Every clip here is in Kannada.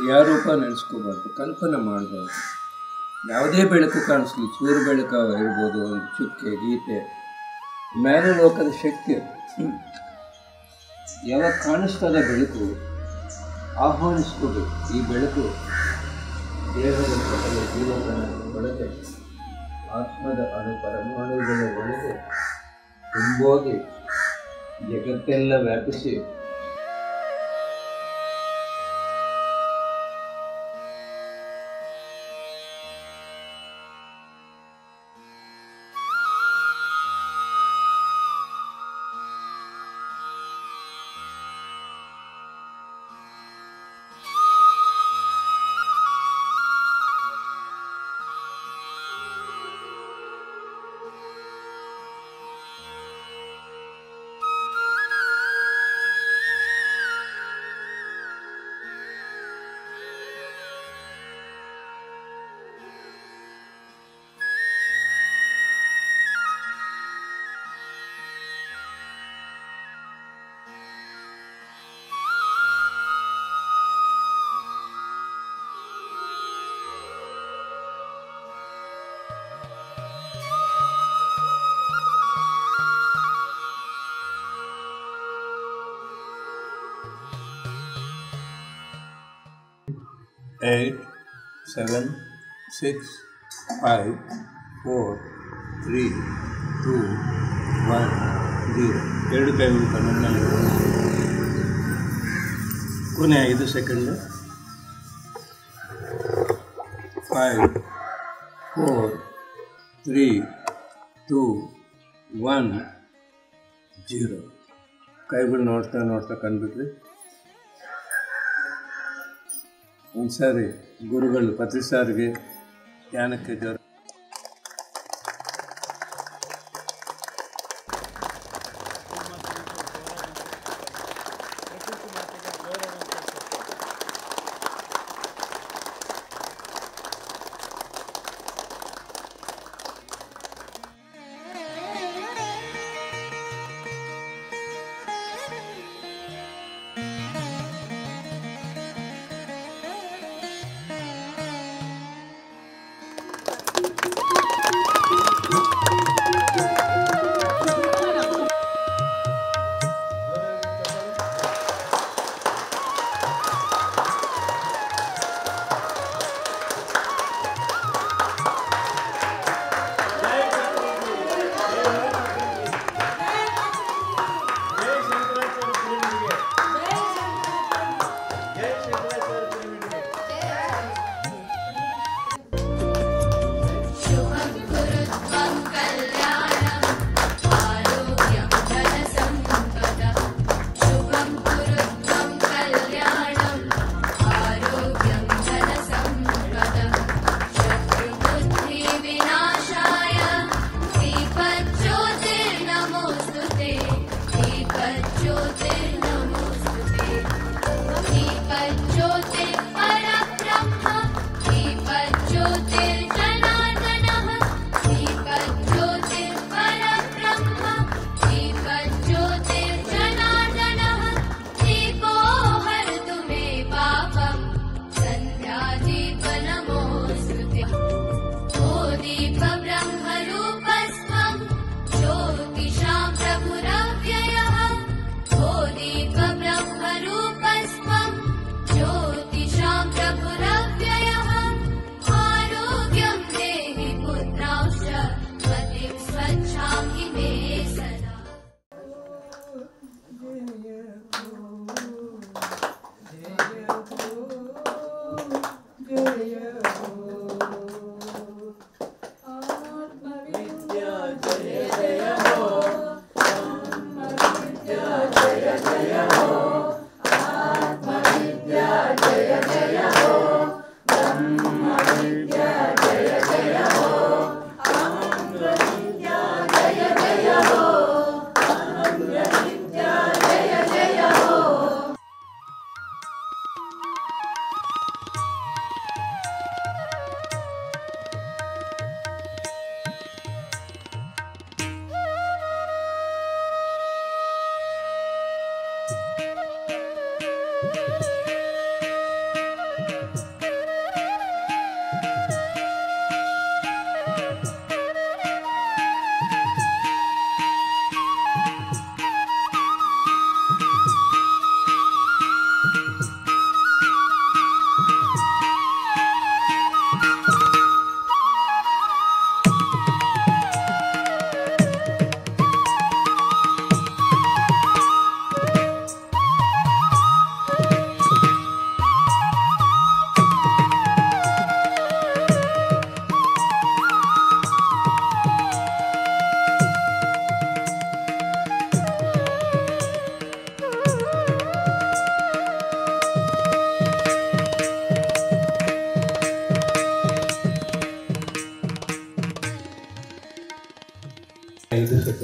ಯಾರೂಪ ನೆನೆಸ್ಕೋಬಾರ್ದು, ಕಲ್ಪನೆ ಮಾಡಬಾರ್ದು. ಯಾವುದೇ ಬೆಳಕು ಕಾಣಿಸ್ಲಿ, ಸೂರ್ಯ ಬೆಳಕು ಇರ್ಬೋದು, ಒಂದು ಚುಕ್ಕೆ ಗೀತೆ, ಮ್ಯಾನಲೋಕದ ಶಕ್ತಿ. ಯಾವಾಗ ಕಾಣಿಸ್ತದ ಬೆಳಕು ಆಹ್ವಾನಿಸ್ಕೋಬೇಕು. ಈ ಬೆಳಕು ದೇಹದ ಸಕಲ ಜೀವನ ಒಳಗೆ, ಆತ್ಮದ ಪರಮಾಣುಗಳ ಒಳಗೆ ತುಂಬೋಗಿ ಜಗತ್ತೆಲ್ಲ ವ್ಯಾಪಿಸಿ eight, 7, 6, 5, 4, 3, 2, 1, 0. ಎರಡು ಕೈಗಳು ಕಣ್ಣಲ್ಲಿ ಕೊನೆ 5 ಸೆಕೆಂಡ್. 5, 4, 3, 2, 1, 0. ಕೈಗಳು ನೋಡ್ತಾ ನೋಡ್ತಾ ಕಂಡುಬಿಟ್ರಿ. ಒಂದು ಸಾರಿ ಗುರುಗಳು ಪತಿ ಸಾರಿಗೆ ಧ್ಯಾನಕ್ಕೆ ಜೋರ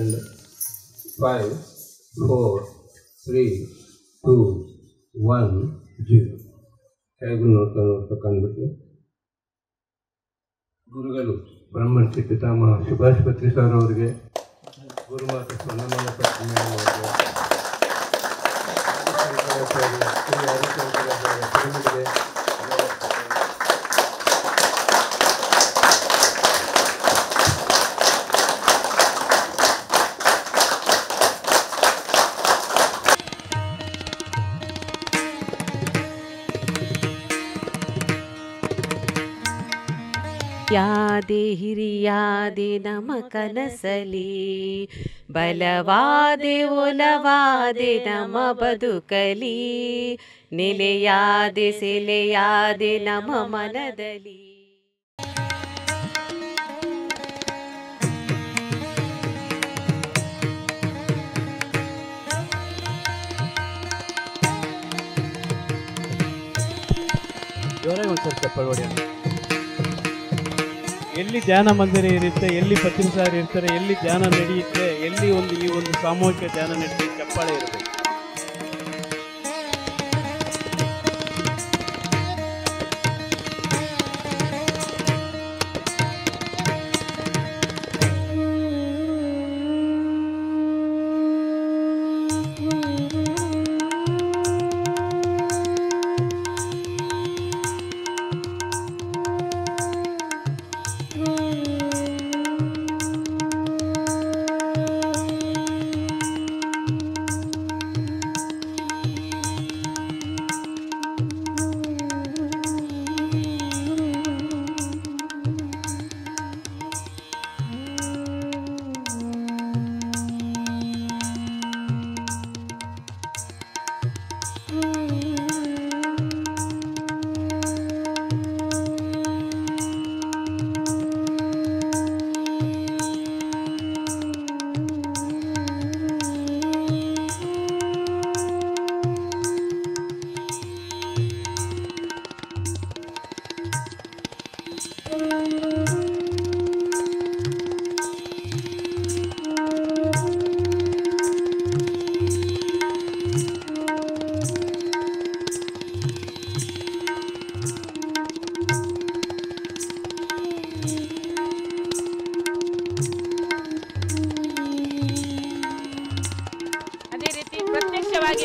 ಸೆಕೆಂಡ್. 5 4 3 2 1 0. ಹೇಗೂ ನೋಡ್ತಾ ಕಂಡುಬಿಟ್ಟು ಗುರುಗಳು ಬ್ರಹ್ಮರ್ಷಿ ಪಿತಾಮಹ ಸುಭಾಷ್ ಪತ್ರಿ ಸರ್ ಅವರಿಗೆ, ಗುರುಮಾತೆ ಸ್ವರ್ಣಮಾಲ ಪತ್ನಿ ಅವರಿಗೆ, ಯಾದೆ ಹಿರಿಯಾದೆ ನಮ ಕನಸಲಿ, ಬಲವಾದೆ ಒಲವಾದೆ ನಮ ಬದುಕಲಿ, ನೆಲೆಯಾದೆ ಸೆಲೆಯಾದೆ ನಮ ಮನದಲ್ಲಿ. ಜೋರಾಗಿ ಒಂದ್ಸರಿ ಚಪ್ಪಲ್ವಾಡಿ. ಎಲ್ಲಿ ಧ್ಯಾನ ಮಂದಿರ ಇರುತ್ತೆ, ಎಲ್ಲಿ ಪತ್ರಿಸಾರ ಇರ್ತಾರೆ, ಎಲ್ಲಿ ಧ್ಯಾನ ನಡೆಯುತ್ತೆ, ಎಲ್ಲಿ ಈ ಒಂದು ಸಾಮೂಹಿಕ ಧ್ಯಾನ ನಡೆಯುತ್ತೆ, ಚಪ್ಪಾಳೆ ಇರಬೇಕು.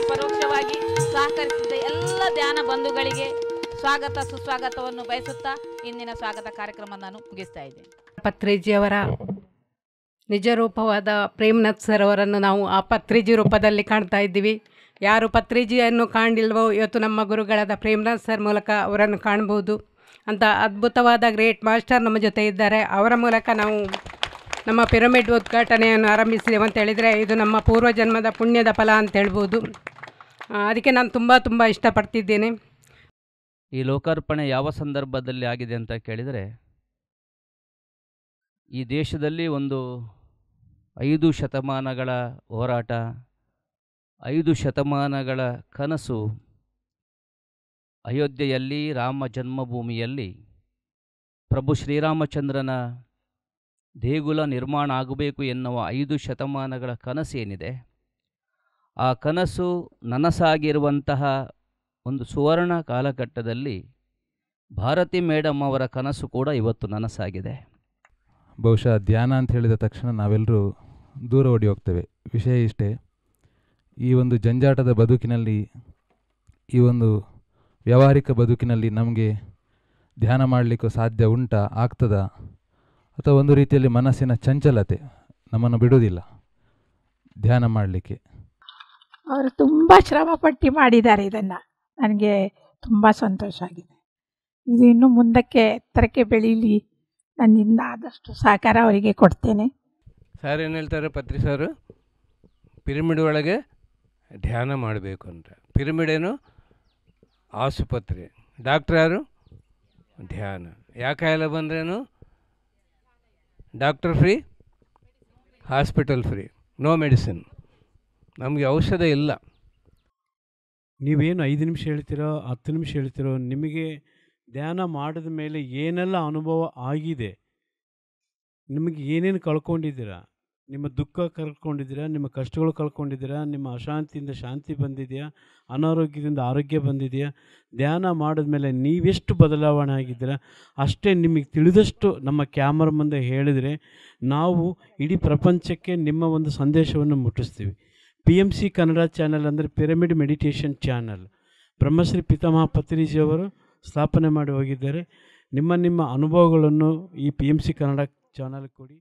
ಪರೋಕ್ಷವಾಗಿ ಸಹಕರಿಸಿದ ಎಲ್ಲ ಧ್ಯಾನ ಬಂಧುಗಳಿಗೆ ಸ್ವಾಗತ ಸುಸ್ವಾಗತವನ್ನು ಬಯಸುತ್ತಾ ಇಂದಿನ ಸ್ವಾಗತ ಕಾರ್ಯಕ್ರಮ ನಾನು ಮುಗಿಸ್ತಾ ಇದ್ದೇನೆ. ಪತ್ರಿಜಿಯವರ ನಿಜ ರೂಪವಾದ ಪ್ರೇಮ್ನಾಥ್ ಸರ್ ಅವರನ್ನು ನಾವು ಆ ಪತ್ರಿಜಿ ರೂಪದಲ್ಲಿ ಕಾಣ್ತಾ ಇದ್ದೀವಿ. ಯಾರು ಪತ್ರಿಜಿಯನ್ನು ಕಾಣಿಲ್ವೋ ಇವತ್ತು ನಮ್ಮ ಗುರುಗಳಾದ ಪ್ರೇಮ್ನಾಥ್ ಸರ್ ಮೂಲಕ ಅವರನ್ನು ಕಾಣ್ಬೋದು. ಅಂತ ಅದ್ಭುತವಾದ ಗ್ರೇಟ್ ಮಾಸ್ಟರ್ ನಮ್ಮ ಜೊತೆ ಇದ್ದಾರೆ. ಅವರ ಮೂಲಕ ನಾವು ನಮ್ಮ ಪಿರಮಿಡ್ ಉದ್ಘಾಟನೆಯನ್ನು ಆರಂಭಿಸಿದೆವು ಅಂತ ಹೇಳಿದರೆ ಇದು ನಮ್ಮ ಪೂರ್ವಜನ್ಮದ ಪುಣ್ಯದ ಫಲ ಅಂತ ಹೇಳ್ಬೋದು. ಅದಕ್ಕೆ ನಾನು ತುಂಬ ಇಷ್ಟಪಡ್ತಿದ್ದೇನೆ. ಈ ಲೋಕಾರ್ಪಣೆ ಯಾವ ಸಂದರ್ಭದಲ್ಲಿ ಆಗಿದೆ ಅಂತ ಕೇಳಿದರೆ, ಈ ದೇಶದಲ್ಲಿ ಒಂದು 5 ಶತಮಾನಗಳ ಹೋರಾಟ, 5 ಶತಮಾನಗಳ ಕನಸು, ಅಯೋಧ್ಯೆಯಲ್ಲಿ ರಾಮ ಜನ್ಮಭೂಮಿಯಲ್ಲಿ ಪ್ರಭು ಶ್ರೀರಾಮಚಂದ್ರನ ದೇಗುಲ ನಿರ್ಮಾಣ ಆಗಬೇಕು ಎನ್ನುವ 5 ಶತಮಾನಗಳ ಕನಸೇನಿದೆ, ಆ ಕನಸು ನನಸಾಗಿರುವಂತಹ ಒಂದು ಸುವರ್ಣ ಕಾಲಘಟ್ಟದಲ್ಲಿ ಭಾರತಿ ಮೇಡಮ್ ಅವರ ಕನಸು ಕೂಡ ಇವತ್ತು ನನಸಾಗಿದೆ. ಬಹುಶಃ ಧ್ಯಾನ ಅಂತ ಹೇಳಿದ ತಕ್ಷಣ ನಾವೆಲ್ಲರೂ ದೂರ ಓಡಿ ಹೋಗ್ತೇವೆ. ವಿಷಯ ಇಷ್ಟೇ, ಈ ಒಂದು ಜಂಜಾಟದ ಬದುಕಿನಲ್ಲಿ, ಈ ಒಂದು ವ್ಯಾವಹಾರಿಕ ಬದುಕಿನಲ್ಲಿ ನಮಗೆ ಧ್ಯಾನ ಮಾಡಲಿಕ್ಕೂ ಸಾಧ್ಯ ಉಂಟಾ, ಆಗ್ತದಾ? ಅಥವಾ ಒಂದು ರೀತಿಯಲ್ಲಿ ಮನಸ್ಸಿನ ಚಂಚಲತೆ ನಮ್ಮನ್ನು ಬಿಡುವುದಿಲ್ಲ ಧ್ಯಾನ ಮಾಡಲಿಕ್ಕೆ. ಅವರು ತುಂಬ ಶ್ರಮಪಟ್ಟು ಮಾಡಿದ್ದಾರೆ. ಇದನ್ನು ನನಗೆ ತುಂಬ ಸಂತೋಷ ಆಗಿದೆ. ಇದು ಇನ್ನೂ ಮುಂದಕ್ಕೆ ಎತ್ತರಕ್ಕೆ ಬೆಳೀಲಿ, ನನ್ನಿಂದ ಆದಷ್ಟು ಸಹಕಾರ ಅವರಿಗೆ ಕೊಡ್ತೇನೆ. ಸರ್ ಏನು ಹೇಳ್ತಾರೆ ಪತ್ರಿ ಸರ್, ಪಿರಮಿಡ್ ಒಳಗೆ ಧ್ಯಾನ ಮಾಡಬೇಕು ಅಂತ. ಪಿರಮಿಡ್ ಏನು? ಆಸ್ಪತ್ರೆ. ಡಾಕ್ಟ್ರ್ ಯಾರು? ಧ್ಯಾನ. ಯಾಕೆ ಎಲ್ಲ ಬಂದ್ರೇನು? Doctor free, hospital free, no medicine. ನಮಗೆ ಔಷಧ ಇಲ್ಲ. ನೀವೇನು 5 ನಿಮಿಷ ಹೇಳ್ತಿರೋ 10 ನಿಮಿಷ ಹೇಳ್ತಿರೋ, ನಿಮಗೆ ಧ್ಯಾನ ಮಾಡಿದ ಮೇಲೆ ಏನೆಲ್ಲ ಅನುಭವ ಆಗಿದೆ, ನಿಮಗೆ ಏನೇನು ಕಳ್ಕೊಂಡಿದ್ದೀರಾ, ನಿಮ್ಮ ದುಃಖ ಕಳ್ಕೊಂಡಿದ್ದೀರಾ, ನಿಮ್ಮ ಕಷ್ಟಗಳು ಕಳ್ಕೊಂಡಿದ್ದೀರಾ, ನಿಮ್ಮ ಅಶಾಂತಿಯಿಂದ ಶಾಂತಿ ಬಂದಿದೆಯಾ, ಅನಾರೋಗ್ಯದಿಂದ ಆರೋಗ್ಯ ಬಂದಿದೆಯಾ, ಧ್ಯಾನ ಮಾಡಿದ್ಮೇಲೆ ನೀವೆಷ್ಟು ಬದಲಾವಣೆ ಆಗಿದ್ದೀರಾ ಅಷ್ಟೇ ನಿಮಗೆ ತಿಳಿದಷ್ಟು ನಮ್ಮ ಕ್ಯಾಮರಾ ಮುಂದೆ ಹೇಳಿದರೆ ನಾವು ಇಡೀ ಪ್ರಪಂಚಕ್ಕೆ ನಿಮ್ಮ ಒಂದು ಸಂದೇಶವನ್ನು ಮುಟ್ಟಿಸ್ತೀವಿ. PMC ಕನ್ನಡ ಚಾನಲ್ ಅಂದರೆ ಪಿರಮಿಡ್ ಮೆಡಿಟೇಷನ್ ಚಾನಲ್ ಬ್ರಹ್ಮಶ್ರೀ ಪಿತಾಮಹ ಪತ್ರಿಜಿಯವರು ಸ್ಥಾಪನೆ ಮಾಡಿ ಹೋಗಿದ್ದಾರೆ. ನಿಮ್ಮ ಅನುಭವಗಳನ್ನು ಈ PMC ಕನ್ನಡ ಚಾನಲ್ ಕೊಡಿ.